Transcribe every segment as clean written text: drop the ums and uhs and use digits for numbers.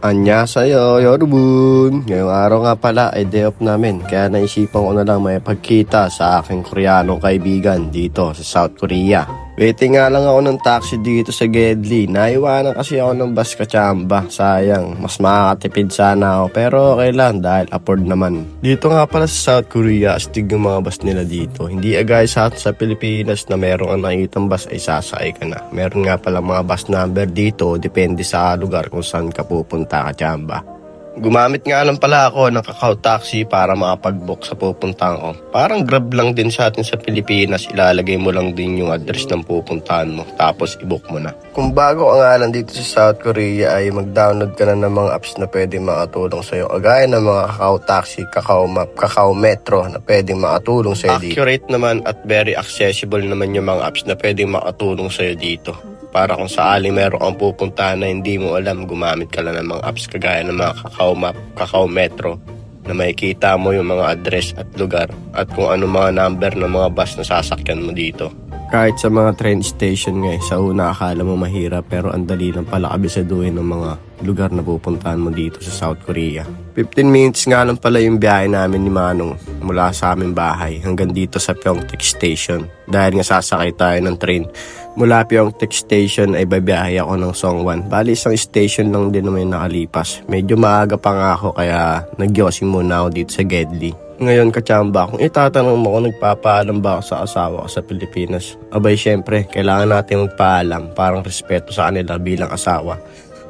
Anya sa'yo, Yorubun! Ngayong araw nga pala ay day off namin, kaya naisipan ko na lang may pagkita sa aking Koreanong kaibigan dito sa South Korea. Waiting nga lang ako ng taxi dito sa Gedli. Naiwanan kasi ako ng bus kachamba. Sayang, mas makakatipid sana ako pero okay lang dahil afford naman. Dito nga pala sa South Korea, astig yung mga bus nila dito. Hindi agay sa Pilipinas na meron ang nakitang bus ay sasakay ka na. Meron nga pala mga bus number dito, depende sa lugar kung saan ka pupunta kachamba. Gumamit nga lang pala ako ng Kakao Taxi para makapag-book sa pupuntahan ko. Parang Grab lang din sa atin sa Pilipinas, ilalagay mo lang din yung address ng pupuntahan mo, tapos i-book mo na. Kung bago ka nga lang dito sa South Korea ay mag-download ka na ng mga apps na pwedeng makatulong sa'yo. Kagaya ng mga Kakao Taxi, Kakao Map, Kakao Metro na pwedeng makatulong sa'yo dito. Accurate naman at very accessible naman yung mga apps na pwedeng makatulong sa'yo dito. Para kung sakali meron kang pupuntahan na hindi mo alam, gumamit ka lang ng mga apps kagaya ng mga Kakao Map, Kakao Metro na makikita mo yung mga address at lugar at kung ano mga number ng mga bus na sasakyan mo dito. Kahit sa mga train station nga, sa una akala mo mahirap pero ang dali lang pala kabisaduhin ng mga lugar na pupuntahan mo dito sa South Korea. 15 minutes nga lang pala yung biyahe namin ni Manong mula sa aming bahay hanggang dito sa Pyeongtaek Station. Dahil nga sasakay tayo ng train mula Pyeongtaek Station ay babiyahe ako ng Songwan. Bali isang station lang din naman nakalipas. Medyo maaga pa nga ako kaya nagyosing muna ako dito sa Gedli. Ngayon kachamba, kung itatanong mo kung nagpapaalam ba ako sa asawa ko sa Pilipinas, abay syempre, kailangan natin magpaalam, parang respeto sa kanila bilang asawa.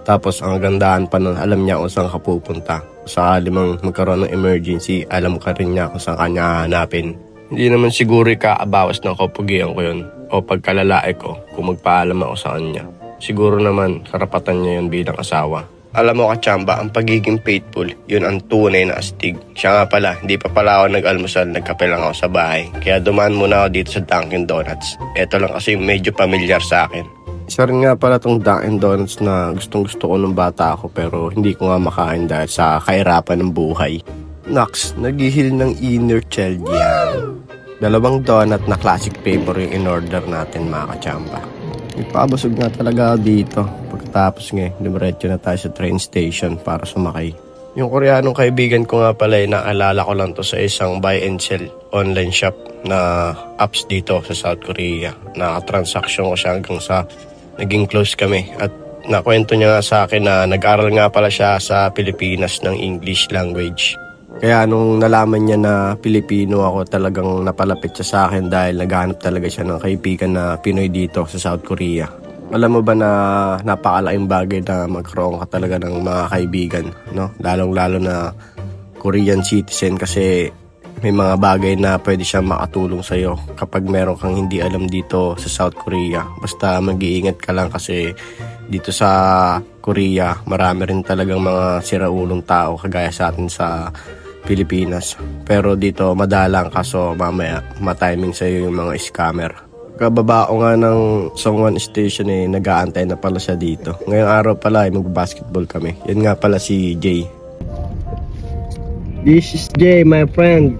Tapos ang gandahan pa nun, alam niya kung saan ka pupunta. Sakali mang magkaroon ng emergency, alam ka rin niya kung saan kanya hahanapin. Hindi naman siguro ikaabawas ng kapugian ko yun o pagkalalae ko kung magpaalam ako sa kanya. Siguro naman karapatan niya yun bilang asawa. Alam mo kachamba, ang pagiging faithful, yun ang tunay na astig. Siya nga pala, hindi pa pala ako nag-almusal, nagkape lang ako sa bahay. Kaya dumaan muna ako dito sa Dunkin Donuts. Ito lang kasi medyo pamilyar sa akin. Isa rin nga pala tong Dunkin Donuts na gustong gusto ko nung bata ako pero hindi ko nga makain dahil sa kahirapan ng buhay. Naks, naghihil ng inner child yan. 2 donut na classic flavor yung in-order natin mga kachamba. Ipabusog nga talaga dito. Pagkatapos nga, dumiretso na tayo sa train station para sumakay. Yung Koreanong kaibigan ko nga pala ay naalala ko lang to sa isang buy and sell online shop na apps dito sa South Korea. Nakatransaction ko siya hanggang sa naging close kami. At nakwento niya nga sa akin na nag-aral nga pala siya sa Pilipinas ng English language. Kaya nung nalaman niya na Pilipino ako, talagang napalapit siya sa akin dahil naghahanap talaga siya ng kaibigan na Pinoy dito sa South Korea. Alam mo ba na napakalaking bagay na magkaroon ka talaga ng mga kaibigan, no? Lalong-lalo na Korean citizen kasi may mga bagay na pwede siyang makatulong sa'yo kapag meron kang hindi alam dito sa South Korea. Basta mag-iingat ka lang kasi dito sa Korea marami rin talagang mga siraulong tao kagaya sa atin sa Pilipinas. Pero dito madalang kaso mamaya matiming sa'yo yung mga scammer. Kababa ko nga ng Songwan Station nag-aantay na pala siya dito. Ngayong araw pala ay mag-basketball kami. Yan nga pala si Jay. This is Jay, my friend.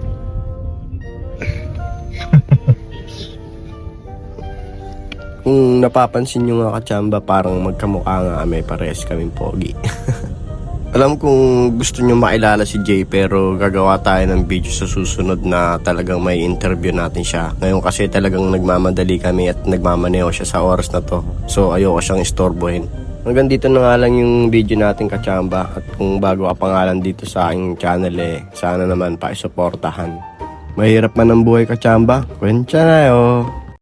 Kung napapansin nyo nga kachamba, parang magkamukha nga kami, parehas kaming pogi. Alam kong gusto nyo makilala si Jay pero gagawa tayo ng video sa susunod na talagang may interview natin siya. Ngayon kasi talagang nagmamadali kami at nagmamaneho siya sa oras na to. So ayoko siyang istorbohin. Hanggang dito na nga lang yung video natin kachamba. At kung bago ka pangalan dito sa aking channel sana naman pakisuportahan. Mahirap man ang buhay kachamba, kwenta na yo.